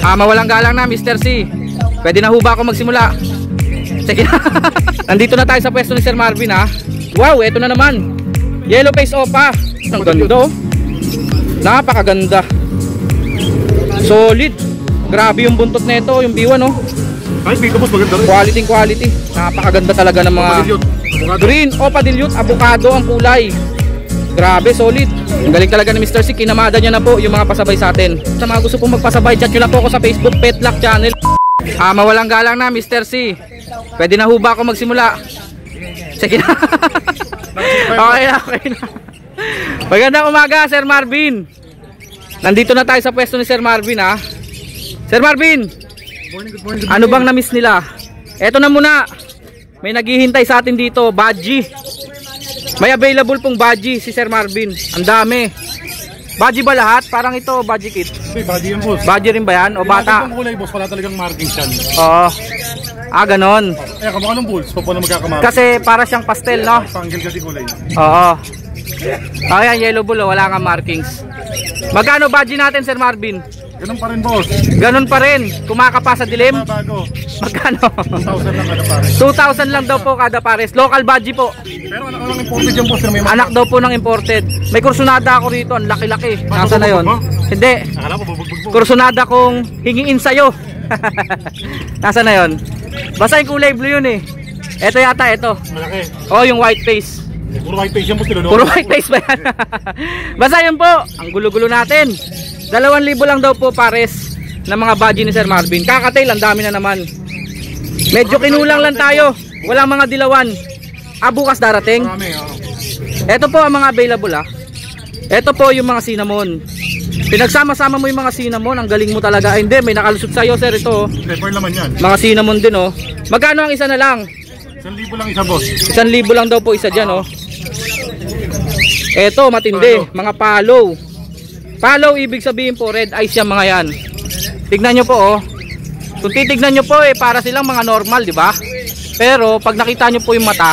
Mawalang galang na, Mr. C. Pwede na ho ba ako magsimula? Sige na. Nandito na tayo sa pwesto ni Sir Marvin ha. Wow, eto na naman. Yellow face opa. Ang ganda oh. Napakaganda. Solid. Grabe yung buntot na ito, yung B1 oh. Ay, dito boss, maganda rin. Quality. Napakaganda talaga ng mga green opa dilute, avocado ang kulay. Grabe, solid. Ang galing talaga ni Mr. C. Kinamada niya na po yung mga pasabay sa atin. Sa mga gusto pong magpasabay, chat nyo lang po ako sa Facebook Pet Lock Channel. Mawalang galang na, Mr. C. Pwede na ho ba ako magsimula? Sige na. Okay na. Magandang umaga, Sir Marvin. Nandito na tayo sa pwesto ni Sir Marvin ha. Sir Marvin, good morning. Ano bang na-miss nila? Eto na muna. May naghihintay sa atin dito, Badgie. May available pong Badgie si Sir Marvin. Ang dami. Badgie ba lahat? Parang ito, Badgie kit. Badgie yan boss. Badgie rin ba yan? O bata? Yung kulay boss, wala talagang markings yan. Oo. Ganon. Kamukha ng bulls, paano magkakamarking? Kasi para siyang pastel, no? Panggil kasi kulay. Oo. Ayan, yellow bull, wala nga markings. Magkano Badgie natin, Sir Marvin? Ganun pa rin boss. Ganun pa rin. Kumakapa sa dilim? Bago. Magkano? 2,000 lang kada pares. 2,000 lang daw po kada pares. Local Badgie po. Pero anak lang imported yung boss. Anak daw po ng imported. May kursunada ako rito. Ang laki-laki. Nasa na yun? Hindi. Akala ko bubugbog mo. Kursunada kong hingiin sa'yo. Nasa na yun? Basta yung kulay blue yun eh. Ito yata, ito. Malaki. Oh, yung white face. Puro white face yan boss. Puro white face ba yan? Basta yun po. Ang gulo-gulo natin. 2,000 lang daw po pares ng mga Badgie ni Sir Marvin. Kakatail, ang dami na naman. Medyo kinulang lang tayo. Walang mga dilawan. Bukas darating. Ito po ang mga available Ito po yung mga cinnamon. Pinagsama-sama mo yung mga cinnamon. Ang galing mo talaga. Ay, hindi, may nakalusot sa'yo sir ito. Pepper naman yan. Mga cinnamon din oh. Magkano ang isa na lang? 1,000 lang isa boss. 1,000 lang daw po isa dyan oh. Ito matindi. Mga palo. Palo, ibig sabihin po, red eyes yung mga yan. Tignan nyo po oh. Kung titignan nyo po para silang mga normal, di ba? Pero pag nakita nyo po yung mata,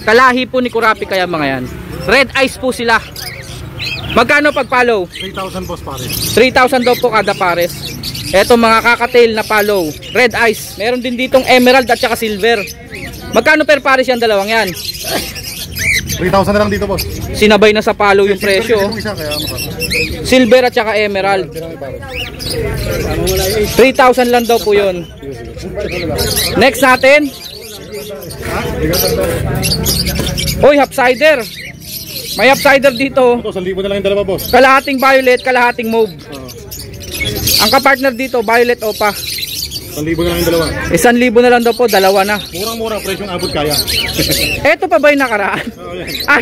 kalahi po ni Kurapi kaya mga yan. Red eyes po sila. Magkano pag palo? 3,000 boss pares. 3,000 daw po kada pares. Eto mga kakatail na palo, red eyes. Meron din ditong emerald at saka silver. Magkano per pares yan, dalawang yan? 3,000 na lang dito boss. Sinabay na sa palo yung presyo. Silver at saka emerald. 3,000 lang daw po yun. Next natin. Hoy, half-sider. May half-sider dito. 1,000 na lang yung dalawa boss. Kalahating violet, kalahating mauve. Ang kapartner dito, violet opa. 1,000 na lang yung dalawa. 1,000 na lang daw po, dalawa na. Murang-mura, presyong abot kaya. Eto pa ba yung nakaraan?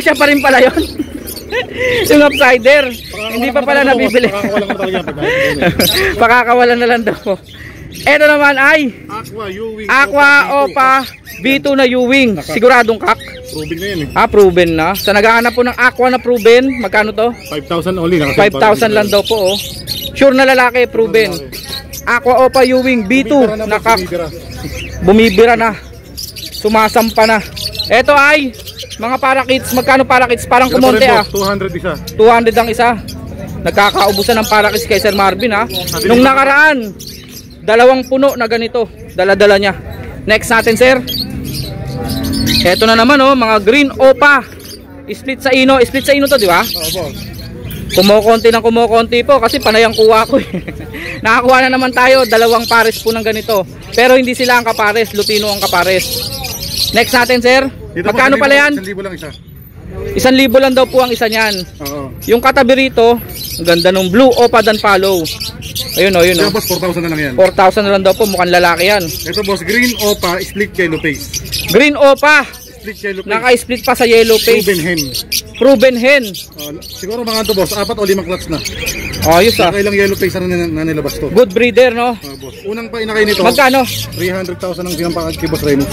Siya pa rin pala yun. Yung upsider. Hindi pa pala nabibili. Pakakawalan na lang daw. Eto naman ay Aqua Opa B2 na Ewing. Siguradong kak? Proven na yan proven na. Sa naghahanap po ng Aqua na proven, magkano to? 5,000 only. 5,000 lang daw po oh. Sure na lalaki, proven. Aqua Opa Ewing B2 na kak. Bumibira na. Sumasampa na. Eto ay mga parakits. Magkano parakits? Parang kumonte 200 isa. 200 ang isa. Nagkakaubusan ng parakits kay Sir Marvin Nung nakaraan, 2 puno na ganito. Dala-dala niya. Next natin sir. Eto na naman mga green opa. Split sa ino. Split sa ino to, di ba? Kumukonti ng kumukonti po kasi panay ang kuha ko Nakakuha na naman tayo 2 pares po ng ganito. Pero hindi sila ang kapares, lutino ang kapares. Next natin sir. Dito magkano pala yan? 1,000 lang isa. 1,000 lang daw po ang isa niyan. Yung katabi rito, ang ganda ng blue opa dan palo. Ayun yun boss, 4,000 na lang yan. 4,000 na lang daw po, mukhang lalaki yan. Ito boss, green opa, split yellow face. Green opa. Split yellow face. Naka-split pa sa yellow face. Proven hen. Proven hen. Siguro mga ito boss, 4 o 5 clutch na. Ayos Kailang yellow face na nilabas to. Good breeder no? Boss. Unang pa inakay nito. Magkano? 300,000 ang sinampakad kay Boss Reno.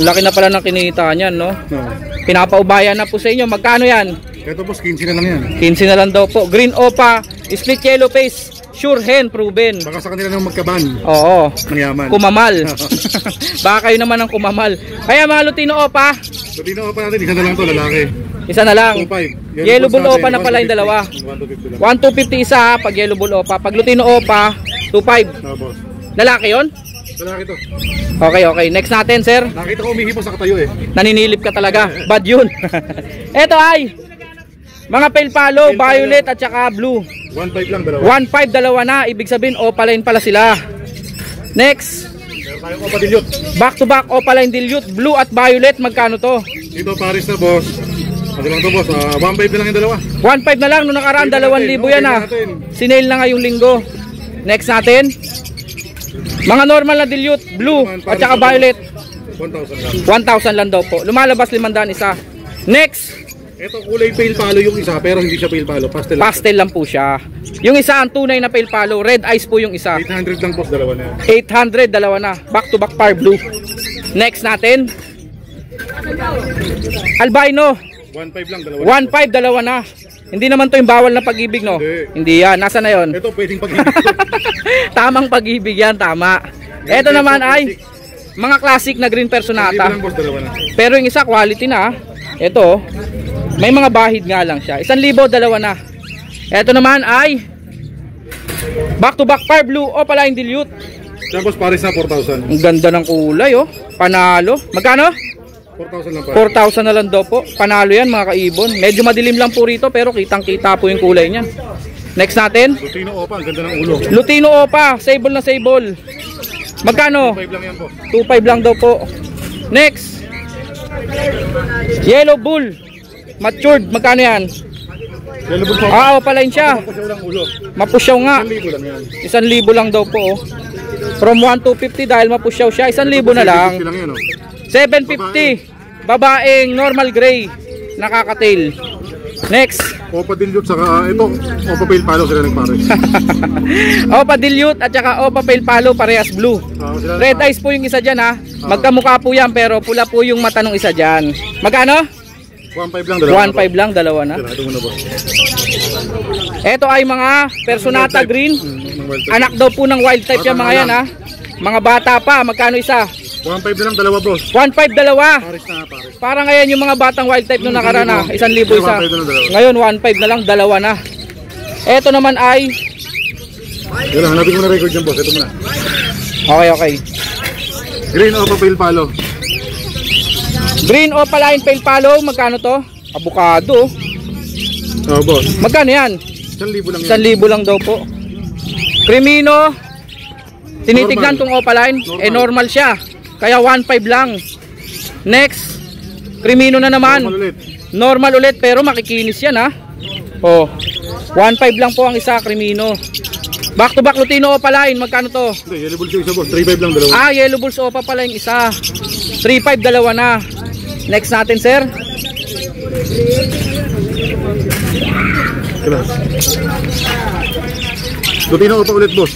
Laki na pala ng kinita niyan no? Pinapaubayan na po sa inyo. Magkano yan? Ito boss, 15 na lang yan. 15 na lang daw po. Green opa, split yellow face. Sure hen, proven. Baka sa kanila nang magkaban. Oo. Mayaman. Kumamal. Baka kayo naman ang kumamal. Kaya mga lutino opa. Lutino opa natin, isa na lang to, lalaki. Isa na lang. 2.5. Yellow bull opa na pala yung dalawa. 1,250 lang. 1,250 isa ha, pag yellow bull opa. Pag Lutino opa, 2.5. Boss. Lalaki yon? Lalaki to. Okay, okay. Next natin, sir. Nakita ko umihipo sa katayo eh. Naninilip ka talaga. Bad yun. Ito ay mga pale palo, violet at saka blue. 1.5 lang dalawa. 1.5 dalawa na. Ibig sabihin opaline pala sila. Next. Meron tayong opa dilute. Back to back opaline dilute, blue at violet. Magkano to? Dito Paris na boss. Ano lang to boss? 1.5 na lang yung dalawa. 1.5 na lang. Nung nakaraan 2,000 yan ha. Sinail na ngayong linggo. Next natin. Mga normal na dilute, blue at saka violet. 1,000 lang. 1,000 lang daw po. Lumalabas 500 isa. Next. Ito kulay pale palo yung isa pero hindi siya pale palo. Pastel. Pastel lang po siya. Yung isa ang tunay na pale palo. Red eyes po yung isa. 800 lang boss, dalawa na yan. 800, dalawa na. Back to back par blue. Next natin. Albino. 1.5 lang dalawa. 1.5, dalawa na. Hindi naman to yung bawal na pag-ibig, no? Hindi yan. Nasa na yon? Ito pwedeng pag-ibig. Tamang pag-ibig yan, tama. Ito naman ay mga classic na green personata. lang boss, dalawa na. Pero yung isa quality na. Ito, may mga bahid nga lang siya. 1,000, dalawa na. Ito naman ay back to back par blue o pala yung dilute. Tapos Paris na 4,000. Ang ganda ng kulay, oh. Panalo. Magkano? 4,000 lang pa. 4,000 na lang daw po. Panalo yan mga kaibon. Medyo madilim lang po rito pero kitang kita po yung kulay niya. Next natin. Lutino opa, ang ganda ng ulo. Lutino opa, sable na sable. Magkano? 2.5 lang yan po. 2.5 lang daw po. Next. Yellow bull. Matured, magkano yan? Yellow bull po. Ah, opaline siya. Kapasyaw lang ulo. Mapusyaw nga. 1,000 lang yan. 1,000 lang daw po, oh. From 1,250 dahil mapusyaw siya. 1,000 na lang. 750 lang yan, oh. 750. Babaeng normal gray. Nakakatail. Next. Opa dilute saka ito, opa pale palo sila nagpares. Opa dilute at saka opa pale palo parehas blue. Red eyes po yung isa dyan ha. Magkamukha po yan pero pula po yung mata ng isa dyan. Magkano? 1.5 lang dalawa. 1.5 lang, dalawa na. Ito muna boss. Ito ay mga personata green. Anak daw po ng wild type yan mga yan ha. Mga bata pa, magkano isa? 1.5 na lang dalawa boss. 1.5 dalawa. Pares na pares. Parang ngayon yung mga batang wild type nung nakaraan ha. 1,000 isa. 1.5 na lang dalawa. Ngayon 1.5 na lang, dalawa na. Ito naman ay Yan lang, hanapin mo na record dyan boss. Ito muna. okay, okay. Green opa pale palo. Green opaline pale palo, magkano to? Avocado. Oh boss. Magkano yan? 1,000 lang yan. 1,000 lang daw po. Crimino. Tinitignan tong opaline. Eh normal siya. Kaya 1.5 lang. Next. Crimino na naman. Normal ulit. Normal ulit pero makikinis yan ha. Oh. 1.5 lang po ang isa Crimino. Back to back Lutino opaline, magkano to? Hindi, yellow bull yung isa boss. 3.5 lang dalawa. Ah, yellow bulls opa pala yung isa. 3.5 dalawa na. Next natin, sir. Kailan? Lutino opa ulit boss.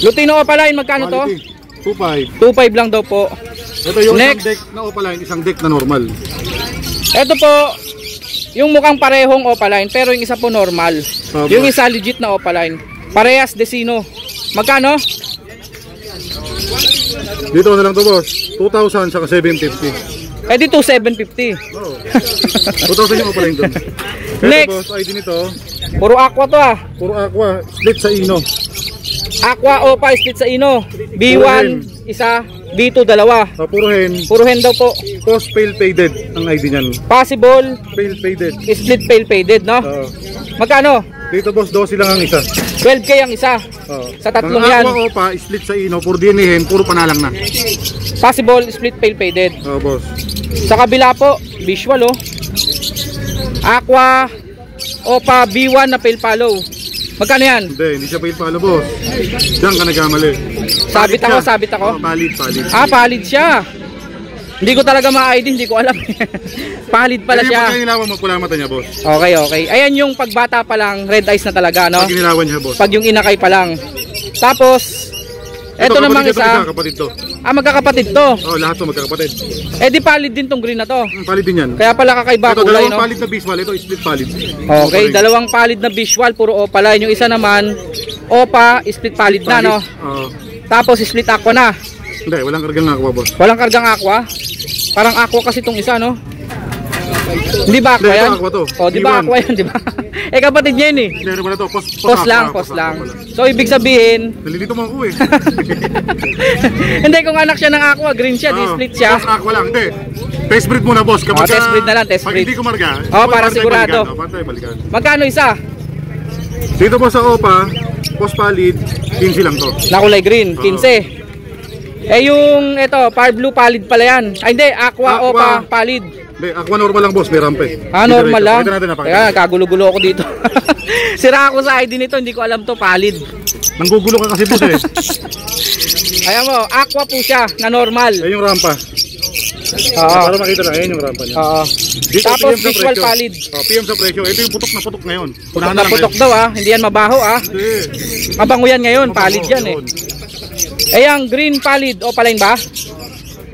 Lutino opaline, magkano to? 2.5. 2.5 lang daw po. Ito yung Next. isang deck na opaline, isang deck na normal. Ito po, yung mukhang parehong opaline, pero yung isa po normal. Yung isa legit na opaline. Parehas Desino. Magkano? Dito na lang to boss. 2,000 saka 750. Eh di 2,750. Oo. 2,000 yung opaline doon. Next. Boss, ID nito. Puro aqua to ah. Puro aqua, split sa ino. Aqua opa split sa ino. B1 isa, B2 dalawa. Puro hen. Puro hen daw po. Post pale faded ang ID niyan. Possible Pale faded. split pale faded, no? Oo. Magkano? Dito boss, 12 lang ang isa. 12k ang isa. Oo. Sa tatlong Mga yan. aqua opa, split sa ino, puro DNA hen, puro panalang na. Possible split pale faded. Oo boss. Sa kabila po, visual oh. Aqua opa B1 na pale palo. Magkano yan? Hindi siya pale palo boss. Diyan ka nagkamali. Sabit ako, sabit ako. Oo, palit. Ah, palid siya. Hindi ko talaga ma-ID, hindi ko alam. Palid pala Kaya siya. pag kinilawan mo, pula mata niya boss. Okay, okay. Ayan yung pagbata pa lang, red eyes na talaga, no? Pag kinilawan niya boss. Pag yung inakay pa lang. Tapos, eto namang isa. Kapatid to. Ah, magkakapatid to. Oh, lahat to magkakapatid. Eh di palid din tong green na to. Palit din yan. Kaya pala kakaiba Ito, kulay, dalawang no? palit na visual. Ito, split palit. Okay, dalawang palid na visual, puro opaline. Yung isa naman, opa, split palid na, no? Oo. Tapos split aqua na. Hindi, walang kargang aqua boss. Walang kargang aqua. Parang aqua kasi tong isa, no? Hindi ba aqua Hindi, ito yan? aqua to. O, di ba Iwan. aqua yan, di ba? Eh, kapatid niya yun eh. Meron ba na to? Post lang, post lang. So, ibig sabihin, Nalilito mo ako eh. hindi, kung anak siya ng aqua, green siya, di split siya. Post aqua lang, hindi. Test breed muna boss. Kapag Test breed na lang, test pag breed. hindi kumarga, Para sigurado. Pantay balikan. Magkano isa? Dito po sa OPA, post palid, 15 lang to. Na kulay green, 15. Eh yung ito, par blue pallid pala yan. Ay hindi, aqua, Aqua. opa, pallid. Hindi, aqua normal lang boss, may rampe. Normal lang. Pakita natin, napakita. Kaya kagulo-gulo ako dito. Sira ako sa ID nito, hindi ko alam to, pallid. Nanggugulo ka kasi boss eh. Ayan mo, aqua po siya, na normal. Ayun yung rampa. Oo. Para makita na, ayun yung rampa niya. Oo. Dito, Tapos PM sa visual presyo. pallid. PM sa presyo. Ito yung putok na putok ngayon. Putok Unahan na lang putok ngayon. daw hindi yan mabaho Hindi. Mabango yan ngayon, pallid yan eh. Yun. Eh yung green pallid, o palain ba?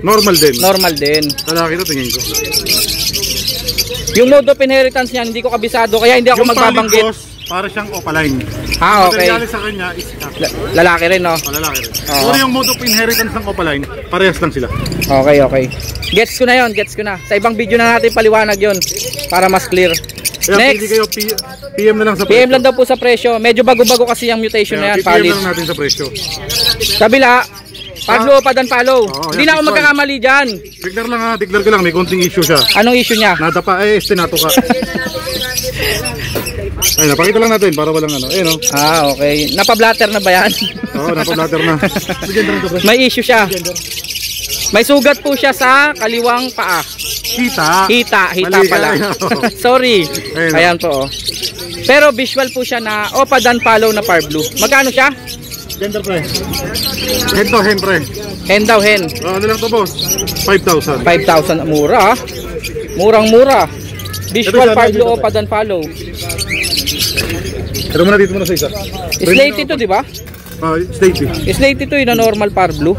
Normal din. Normal din. Lalaki to, tingin ko. Yung mode of inheritance niyan, hindi ko kabisado, kaya hindi ako Yung magbabanggit. pallid boss, para siyang opaline. Okay. Materialis sa kanya is Lalaki rin, no? lalaki rin. Oo. Puro yung mode of inheritance ng opaline, parehas lang sila. Okay, okay. Gets ko na yon, gets ko na. Sa ibang video na natin paliwanag yon para mas clear. Kaya Next, pili kayo, PM na lang sa presyo. PM lang daw po sa presyo. Medyo bago-bago kasi yung mutation na yan, PM pallid. lang natin sa presyo. Kabila, Pablo pa dan follow. Oo, Hindi yan, na ako visual. magkakamali dyan. Declare lang ha, declare ko lang, may konting issue siya. Anong issue niya? Nada pa, estinato ka. Ay, napakita lang natin para walang ano. Eh no. Okay. Napablatter na ba yan? Oo, napablatter na. May issue siya. May sugat po siya sa kaliwang paa. Kita. Hita Mali ka, pala. ayun. Sorry. Ayun. Ayan po. Pero visual po siya na Opa Dan Follow na Par Blue. Magkano siya? Gender pre. Hen to, hen pre. Hen daw hen. Ano lang to boss? 5,000. 5,000 mura. Murang-mura. Visual Ito, Par sana Blue dito, Opa Dan Follow. Ito muna dito muna sa isa. Slate ito, di ba? State. Slate ito na normal Par Blue.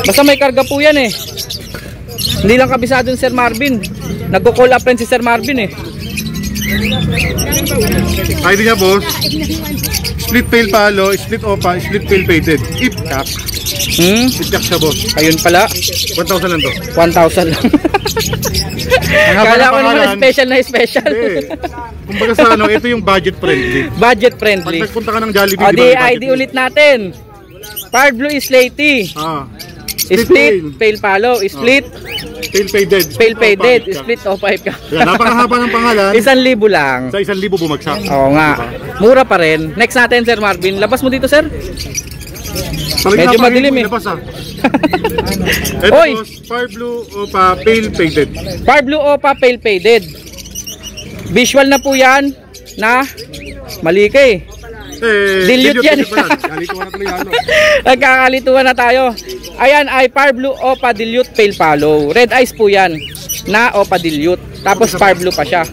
Basta may karga po yan eh. Hindi lang kabisado ni Sir Marvin. Nagko-call up rin si Sir Marvin eh. ID niya boss. Split tail palo, split opa, split tail painted. Ipkak. Ipkak siya boss. Ayun pala. 1,000 lang to. 1,000 lang. haba Kala ng ko naman pangalan. special na special. Eh. Kumbaga sa ano, ito yung budget friendly. Budget Pag friendly. nagpunta ka ng Jollibee, O di di ba, may ID budget ulit natin. Par Blue is Slaty. Split, pale palo, split, tail faded. pale faded, split o 5 ka. Yan, napakahaba ng pangalan. 1,000 lang. Sa 1,000 bumagsak. Oo nga. Mura pa rin. Next natin Sir Marvin. Labas mo dito Sir. Medyo madilim eh. Labas, ito Oy! boss, Par Blue Opa pale faded. Par Blue Opa pale faded. Visual na po yan na mali ka eh. Dilute yan. Kalito na tuloy ano. Nagkakalituhan na tayo. Ayan ay Par Blue Opa Dilute Pale Follow. Red eyes po yan na Opa Dilute. Tapos Par Blue pa siya.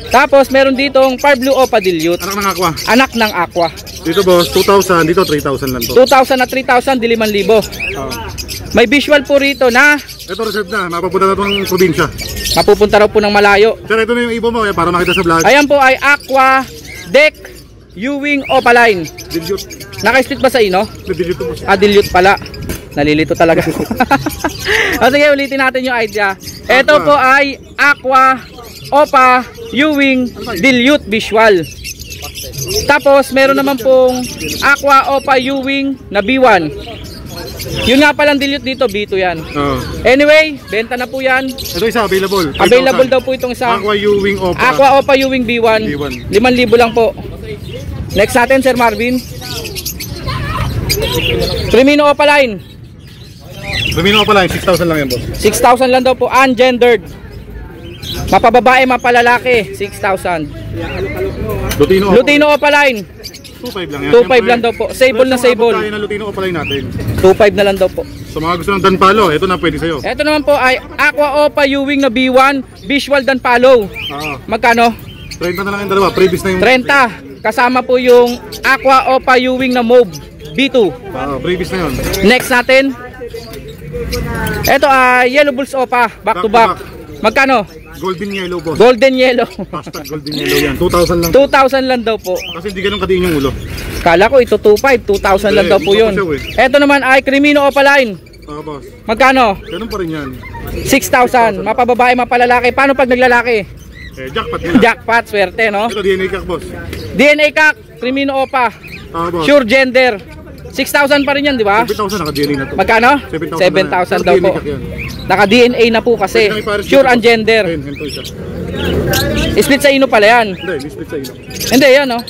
Tapos meron ditong Par Blue Opa Dilute. Anak ng aqua. Anak ng aqua. Dito boss, 2,000. Dito 3,000 lang to. 2,000 at 3,000, di 5,000. May visual po rito na Ito reserve na. Mapapunta na itong probinsya. mapupunta raw po ng malayo. Sir, ito na yung ibo mo para makita sa vlog. Ayan po ay Aqua Deck Ewing Opaline. Dilute. Naka-split ba sa ino? Dilute to boss. Dilute pala. Nalilito talaga. O sige, ulitin natin yung idea. Ito po ay Aqua Opa Ewing Dilute Visual. Tapos meron naman pong Aqua Opa Ewing na B1. Yun nga palang dilute dito, B2 yan. Anyway, benta na po yan. Ito isa, available. 5,000. Available daw po itong isa. Aqua Ewing Opa. Aqua Opa Ewing B1. 5,000 lang po. Next natin Sir Marvin. Crimino Opaline. Lumino Opa lang, 6,000 lang yan boss. 6,000 lang daw po, ungendered. Mapababae, mapalalaki, 6,000. Lutino Opa. Lutino Opaline, 2,500 lang yan. 2,500 lang daw po. Sable na sable. Tayo na Lutino Opa lang natin. 2,500 na lang daw po. Sa mga gusto ng Danpalo, ito na pwede sa'yo. Ito naman po ay Aqua Opa Ewing na B1, visual dan follow. Magkano? 30 na lang yung dalawa, previous na yung 30. Kasama po yung Aqua Opa Ewing na Mauve B2. previous na yun. Next natin. Ito ay Yellow Bulls Opa, back to back. Magkano? Golden yellow boss. Golden Yellow. Hashtag golden yellow yan. 2,000 lang. 2,000 lang daw po. Kasi hindi ganun kadiin yung ulo. Kala ko ito 2,500, 2,000 lang daw po yun. Ito naman ay Crimino Opaline. Boss. Magkano? Ganun pa rin yan. 6,000. Mapababae, mapalalaki. Paano pag naglalaki? Jackpot nila. Jackpot, swerte, no? Ito DNA kak, boss. DNA kak, Crimino Opa, Boss. sure gender. 6,000 pa rin yan, di ba? 7,000 naka-DNA na to. Magkano? 7,000 7,000 daw po. Naka-DNA na po kasi. Sure ang gender. Ito isa. Split sa ino pala yan. Hindi, split sa ino. Hindi, yan, no?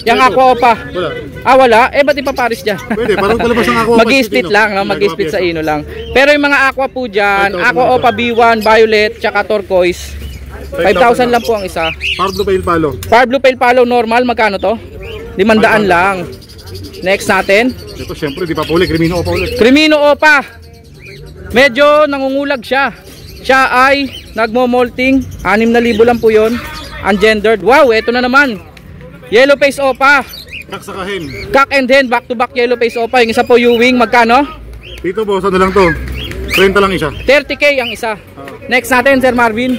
Yang Aqua Opa. Wala. Wala? ba't ipaparis dyan? Pwede, parang palabas ng Aqua Opa. Mag-split lang, no? Mag-split sa ino lang. Pero yung mga Aqua po dyan, Aqua Opa B1, Violet, tsaka Turquoise, 5,000 lang po ang isa. Pablo Pale Palo. Pablo Pale Palo normal, magkano to? 500 lang. Next natin. Ito syempre, di pa pa ulit. Crimino Opa ulit. Crimino Opa. Medyo nangungulag siya. Siya ay nagmo-molting. 6,000 lang po yun. Ungendered. Wow, eto na naman. Yellow face Opa. Kaksakahin. Cock and hen, back to back yellow face Opa. Yung isa po Ewing, magkano? Dito boss, ano lang to? 30 lang isa. 30k ang isa. Next natin, Sir Marvin.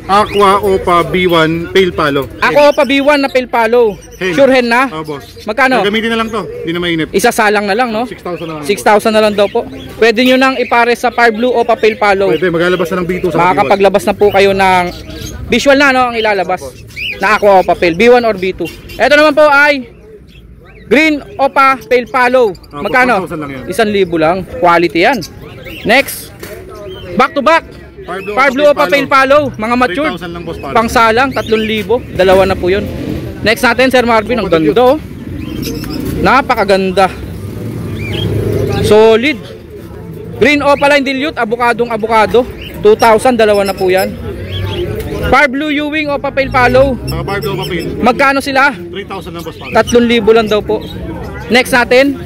Aqua Opa B1 Pale Palo. Ako Opa B1 na Pale Palo. Hen. Sure hen na? Boss. Magkano? Gamitin na lang to. Hindi na mainip. Isa salang na lang, no? 6,000 na lang. 6,000 na lang daw po. Pwede nyo nang ipares sa Par Blue o Papel Palo. Pwede, maglalabas na ng B2 sa Makakapaglabas na po kayo ng visual na, no? Ang ilalabas na Aqua Opa Pale, B1 or B2. Ito naman po ay Green Opa Pale Palo. Magkano? 1,000 lang yan. 1,000 lang. Quality yan. Next, back to back. Par Blue Opa Pale Palo. Mga matured. 3,000 lang boss palo. Pangsalang, 3,000. Dalawa na po yun. Next natin, Sir Marvin. Ang ganda, oh. Napakaganda. Solid. Green Opaline Dilute, abukadong abukado. 2,000, dalawa na po yan. Par Blue Ewing Opa Pale Palo. Pablo Opa Pale. Magkano sila? 3,000 lang boss palo. 3,000 lang daw po. Next natin,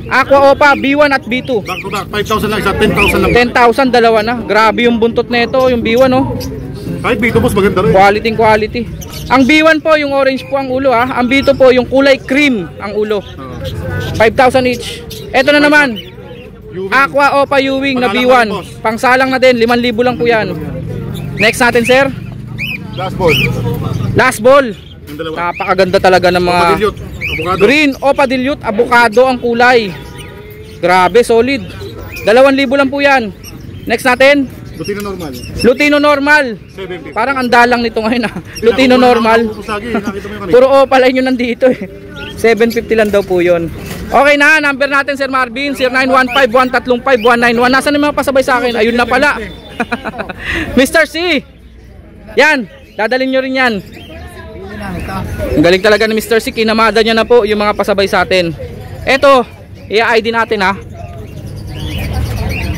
Aqua Opa B1 at B2. Back to back, 5,000 lang isa, 10,000 lang. 10,000, dalawa na. Grabe yung buntot nito, yung B1, oh. Kahit B2 boss, maganda rin. Quality quality. Ang B1 po, yung orange po ang ulo, ha. Ang B2 po, yung kulay cream ang ulo. 5,000 each. Ito na naman, Aqua Opa Ewing na B1. Pangsalang na din, 5,000 lang po yan. Next natin, sir. Last ball. Last ball. Yung dalawa. Napakaganda talaga ng mga Opa Dilute. Avocado. green Opa Dilute, avocado ang kulay. Grabe, solid. 2,000 lang po yan. Next natin, Lutino normal. Lutino normal. 750. Parang andalang nito ngayon, ha. Lutino normal. Nakita mo yung kanina. Puro Opal yun nandito, eh. 750 lang daw po yun. Okay na, number natin, Sir Marvin, 0915-135-191. Nasaan yung mga pasabay sa akin? Ayun na pala. Mr. C. Yan, dadalhin nyo rin yan. Ang galing talaga ni Mr. C. Kinamada niya na po yung mga pasabay sa atin. Ito, i-ID natin, ha.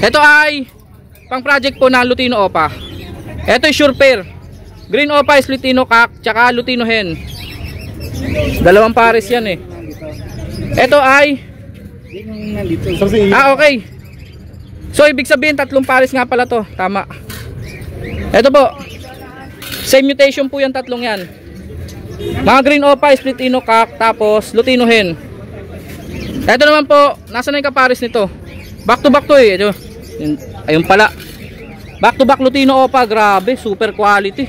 Ito ay pang project po na Lutino Opa. Ito ay sure pair. Green Opa is Lutino Cock, tsaka Lutino Hen. Dalawang pares yan, eh. Ito ay okay. So ibig sabihin 3 pares nga pala to. Tama. Ito po, same mutation po yung 3 yan. Mga Green Opa is Lutino Cock, tapos Lutino Hen. Ito naman po, nasa na yung kapares nito? Back to back to, eh. Ito. Ayun pala. Back to back Lutino Opa. Grabe, super quality.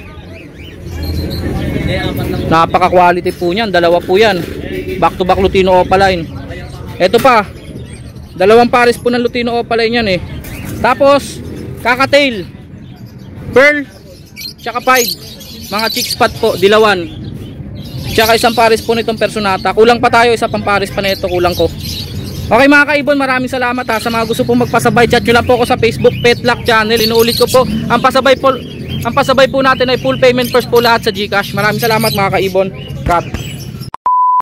Napaka quality po niyan. Dalawa po yan. Back to back Lutino Opa line. Ito pa, 2 pares po ng Lutino Opa line yan, eh. Tapos kakatail, pearl, tsaka pied. Mga chick spot po, dilawan. Tsaka 1 pares po nitong personata. Kulang pa tayo, 1 pang pares pa nito, kulang ko. Okay mga kaibon, maraming salamat, ha. Sa mga gusto pong magpasabay, chat nyo lang po ako sa Facebook Petlock Channel. Inuulit ko po, ang pasabay po natin ay full payment first po lahat sa GCash. Maraming salamat mga kaibon. Cut.